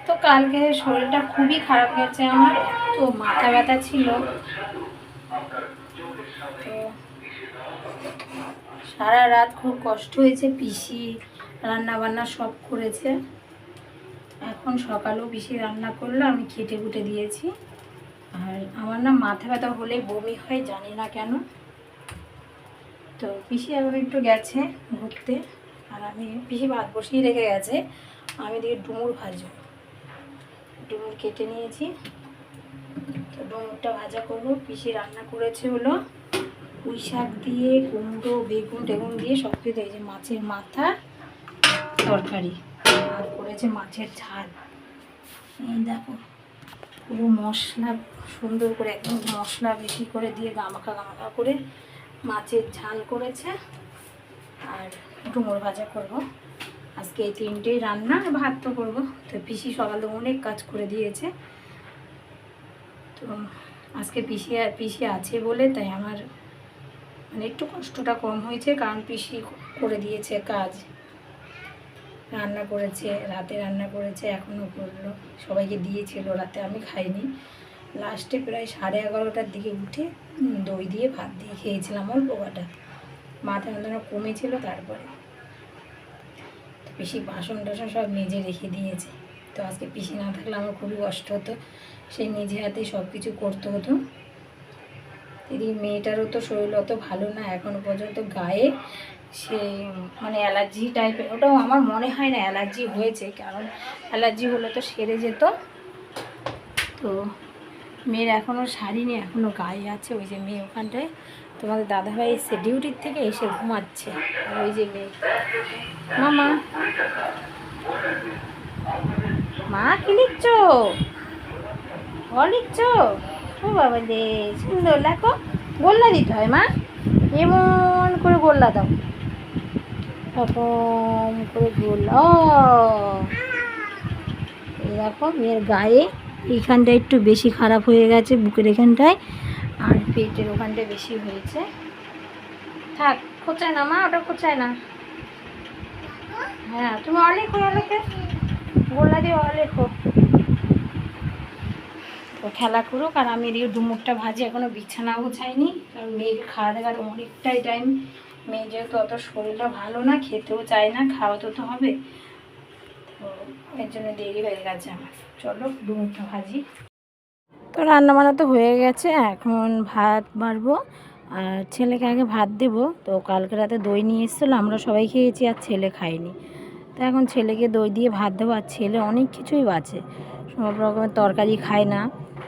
তো কালকে শরীরটা খুবই খারাপ গেছে আমার, তো মাথা ব্যথা ছিল। তো সারা রাত খুব কষ্ট হয়েছে, পিসি রান্না বান্না সব করেছে। এখন সকালেও পিসি রান্না করলো, আমি খেটে খুটে দিয়েছি। আর আমার না মাথা ব্যথা হলে বমি হয়, জানি না কেন। তো পিসি এখন একটু গেছে ঘুরতে, আর আমি পিসি ভাত বসিয়ে রেখে গেছে, আমি দিয়ে ডুমুর ভাজবো। ডুমুর কেটে নিয়েছি, তো ডুমুরটা ভাজা করবো। পিসি রান্না করেছে হলো পুঁই শাক দিয়ে, কুমড়ো, বেগুন টেগুন দিয়ে সব কিছু। এই যে মাছের মাথা তরকারি, আর করেছে মাছের ঝাল। এই দেখো পুরো মশলা সুন্দর করে, একদম মশলা বেশি করে দিয়ে গামাখা গামাখা করে মাছের ঝাল করেছে। আর ডুমুর ভাজা করব আজকে। এই তিনটেই রান্না, ভাত তো করবো। তো পিসি সকালে অনেক কাজ করে দিয়েছে। তো আজকে পিসি আছে বলে তাই আমার মানে একটু কষ্টটা কম হয়েছে, কারণ পিসি করে দিয়েছে কাজ। রান্না করেছে, রাতে রান্না করেছে, এখনও করলো, সবাইকে দিয়েছিল রাতে, আমি খাইনি। লাস্টে প্রায় 11:30টার দিকে উঠে দই দিয়ে ভাত দিয়ে খেয়েছিলাম অল্প কটা। মাথা যন্ত্রণা কমেছিল। তারপরে পিসি বাসন টাসন সব মেজে রেখে দিয়েছে। তো আজকে পিসি না থাকলে আমার খুবই কষ্ট হতো, সেই নিজে হাতে সব কিছু করতে হতো। এদিকে মেয়েটারও তো শরীর অত ভালো না এখনও পর্যন্ত, গায়ে সে মানে অ্যালার্জি টাইপের। ওটাও আমার মনে হয় না অ্যালার্জি হয়েছে, কারণ অ্যালার্জি হলে তো সেরে যেত। তো মেয়ের এখনও সারিনি, এখনও গায়ে আছে। ওই যে মেয়ে ওখানটায়, তোমাদের দাদাভাই এসে ডিউটির থেকে এসে ঘুমাচ্ছে। আর ওই যে মেয়ে, মামা মা কি লিখছ? লিখছ? ও বাবা দে, সুন্দর লেখো। গোল্লা দিতে হয় মা, এমন করে গোল্লা দাও, এরকম করে গোল্লা। এই দেখো মেয়ের গায়ে এইখানটা একটু বেশি খারাপ হয়ে গেছে, বুকের এখানটায়, আর পেটের ওখানটায় বেশি হয়েছে। থাক, খোঁচায় না মা, ওটা খোঁচায় না। হ্যাঁ তুমি অলেখো, অলেখে গোল্লা দিয়ে অলেখো। তো খেলা করুক, আর আমি এদিকে ডুমুরটা ভাজি। এখনও বিছানা গোছাইনি, কারণ মেয়েকে খাওয়া দেওয়ার অনেকটাই টাইম। মেয়ে যেহেতু অত শরীরটা ভালো না, খেতেও চায় না, খাওয়াতে তো হবে, তো এর জন্য দেরি হয়ে গেছে আমার। চলো ডুমুরটা ভাজি। তো রান্না বান্না তো হয়ে গেছে, এখন ভাত বাড়বো। আর ছেলেকে আগে ভাত দেবো। তো কালকে রাতে দই নিয়ে এসেছিলো, আমরা সবাই খেয়েছি, আর ছেলে খায়নি। তো এখন ছেলেকে দই দিয়ে ভাত দেবো। আর ছেলে অনেক কিছুই বাছে, সব রকমের তরকারি খায় না,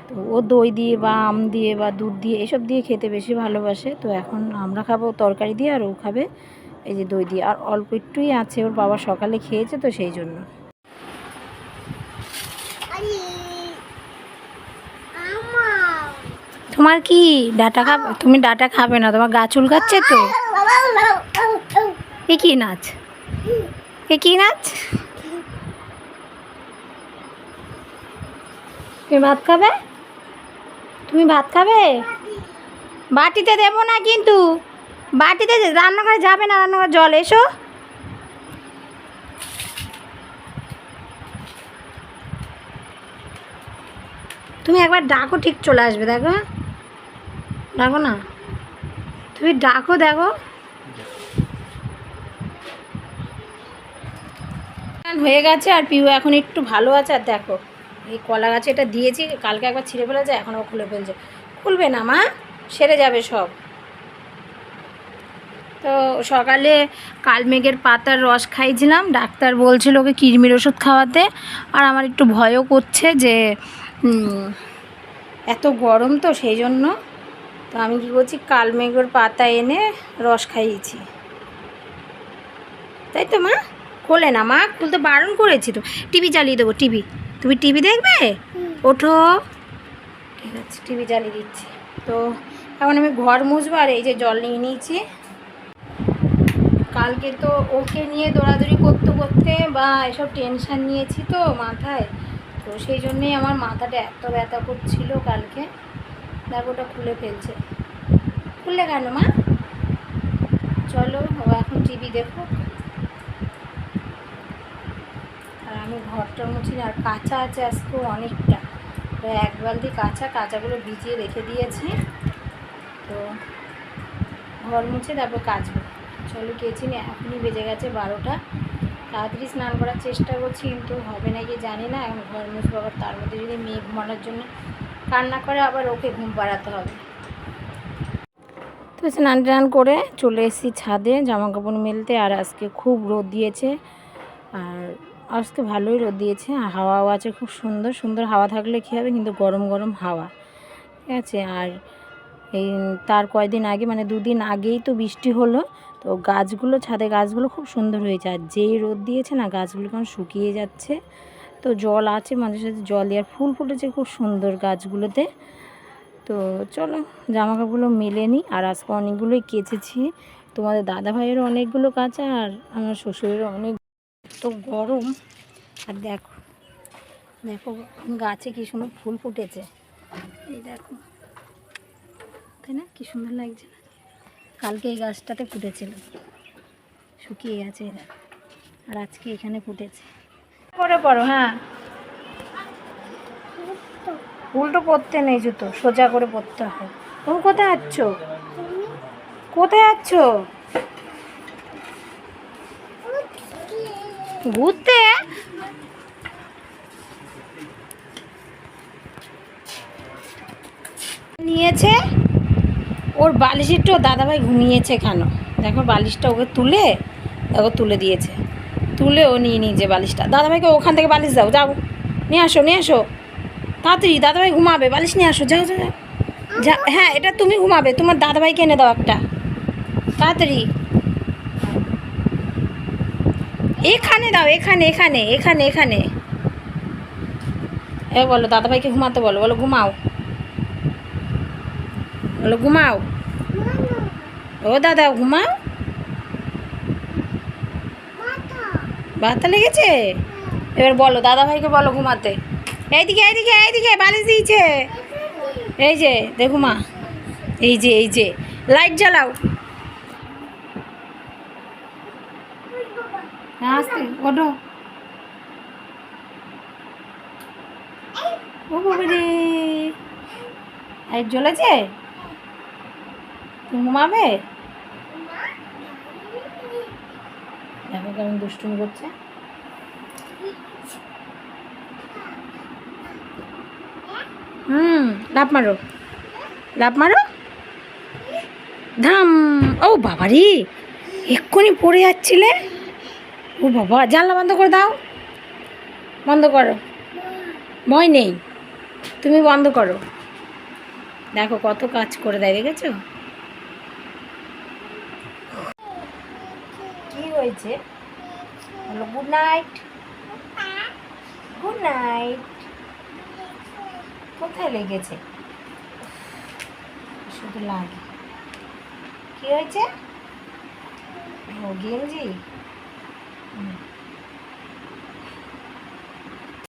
তো ও দই দিয়ে বা আম দিয়ে বা দুধ দিয়ে এসব দিয়ে খেতে বেশি ভালোবাসে। তো এখন আমরা খাবো তরকারি দিয়ে, আর ও খাবে এই যে দই দিয়ে। আর অল্প একটুই আছে, ওর বাবা সকালে খেয়েছে, তো সেই জন্য। তোমার কি ডাটা খাবে? তুমি ডাটা খাবে না, তোমার গা চুলকাচ্ছে তো। এ কি নাচ? এ কি নাচ? তুমি ভাত খাবে? তুমি ভাত খাবে? বাটিতে দেবো না কিন্তু, বাটিতে রান্নাঘরে যাবে না, রান্নাঘর জল। এসো। তুমি একবার ডাকো, ঠিক চলে আসবে। দেখো, ডাকো না, তুমি ডাকো, দেখো। হয়ে গেছে, আর পিউ এখন একটু ভালো আছে। আর দেখো এই কলা গাছে এটা দিয়েছি, কালকে একবার ছিঁড়ে ফেলেছে, এখনও খুলে ফেলছে। খুলবে না মা, সেরে যাবে সব। তো সকালে কালমেঘের পাতার রস খাইছিলাম, ডাক্তার বলছিল ওকে কৃমির ওষুধ খাওয়াতে। আর আমার একটু ভয়ও করছে যে এত গরম, তো সেই জন্য। তো আমি কী করছি, কালমেঘের পাতা এনে রস খাইয়েছি, তাই তো মা। খোলে না মা, খুলতে বারণ করেছি তো। টিভি চালিয়ে দেবো, টিভি। তুমি টিভি দেখবে? ওঠো, ঠিক আছে, টিভি চালিয়ে দিচ্ছি। তো এখন আমি ঘর মুছবো। আর এই যে জল নিয়ে নিয়েছি। কালকে তো ওকে নিয়ে দৌড়াদৌড়ি করতে করতে বা এসব টেনশান নিয়েছি তো মাথায়, তো সেই জন্যেই আমার মাথাটা এত ব্যথা করছিল কালকে। দেখো ওটা খুলে ফেলছে। খুললে কেন মা? চলো ও এখন টিভি দেখো। ঘরটা মুছি আর কাঁচা আছে আজকে অনেকটা, প্রায় 1 বালতি কাঁচাগুলো ভিজিয়ে রেখে দিয়েছি। তো ঘর মুছে তারপর কাচবো। চলো কেচি না, এখনই বেজে গেছে 12টা। তাড়াতাড়ি স্নান করার চেষ্টা করছি, কিন্তু হবে নাকি জানি না। এখন ঘর মুছবো, আবার তার মধ্যে যদি মেয়ে ঘুমানোর জন্য কান্না করে আবার ওকে ঘুম পাড়াতে হবে। তো স্নান টান করে চলে এসেছি ছাদে জামা কাপড় মেলতে। আর আজকে খুব রোদ দিয়েছে, আর আজকে ভালোই রোদ দিয়েছে, আর হাওয়াও আছে খুব সুন্দর সুন্দর। হাওয়া থাকলে কী হবে, কিন্তু গরম গরম হাওয়া, ঠিক আছে। আর এই তার কয়দিন আগে, মানে 2 দিন আগেই তো বৃষ্টি হলো, তো গাছগুলো, ছাদে গাছগুলো খুব সুন্দর হয়েছে। আর যেই রোদ দিয়েছে না, গাছগুলো কেমন শুকিয়ে যাচ্ছে। তো জল আছে, মাঝে সাথে জল দিয়ে, আর ফুল ফুটেছে খুব সুন্দর গাছগুলোতে। তো চলো জামা কাপড়গুলো মেলে নিই। আর আজকে অনেকগুলোই কেচেছি, তোমাদের দাদা ভাইয়েরও অনেকগুলো কাচা, আর আমার শ্বশুরেরও অনেক। তো গরম, আর দেখো দেখো গাছে কি সুন্দর ফুল ফুটেছে, এই দেখো, তাই না? কি সুন্দর লাগছে না? কালকে এই গাছটাতে ফুটেছিল, শুকিয়ে গেছে এরা, আর আজকে এখানে ফুটেছে। পরে পড়ো, হ্যাঁ উল্টো পড়তে নেই, জুতো সোজা করে পড়তে হয়। তুমি কোথায় যাচ্ছ? কোথায় যাচ্ছ? ঘুরতে? নিয়েছে ওর বালিশটা, দাদাভাই ঘুমিয়েছে কেন দেখো, বালিশটা ওকে তুলে দেখো, তুলে দিয়েছে, তুলে ও নিয়ে নিয়েছে বালিশটা। দাদাভাইকে ওখান থেকে বালিশ দাও, যাও নিয়ে আসো, নিয়ে আসো তাড়াতাড়ি, দাদাভাই ঘুমাবে, বালিশ নিয়ে আসো, যাও যাও যা। হ্যাঁ এটা তুমি ঘুমাবে, তোমার দাদাভাইকে এনে দাও একটা, তাড়াতাড়ি এখানে দাও, এখানে এখানে এখানে এখানে। এ বলো দাদাভাইকে ঘুমাতে বলো, বলো ঘুমাও, বলো ঘুমাও, ও দাদা ঘুমাও। ব্যথা লেগেছে? এবার বলো দাদাভাইকে, বলো ঘুমাতে। এইদিকে এইদিকে এইদিকে, বালিশ দিয়েছে, এই যে দেখো মা, এই যে এই যে, লাইট জ্বালাও। আস্তে ওঠো, ও বাবা রে, লাইট জ্বলেছে, তুমি ঘুমাবে? দেখো কেমন দুষ্টুমি করছে। লাফ মারো, লাফ মারো, ধাম। ও বাবা রে, এক্ষুনি পড়ে যাচ্ছিলে। ও বাবা, জানলা বন্ধ করে দাও, বন্ধ করো, ভয় নেই, তুমি বন্ধ করো। দেখো কত কাজ করে দেয়, দেখেছো? কি হয়েছে বলো? Good night, good night. কোথায় লেগেছে? শুধু লাগে। কি হয়েছে? ও গেঞ্জি।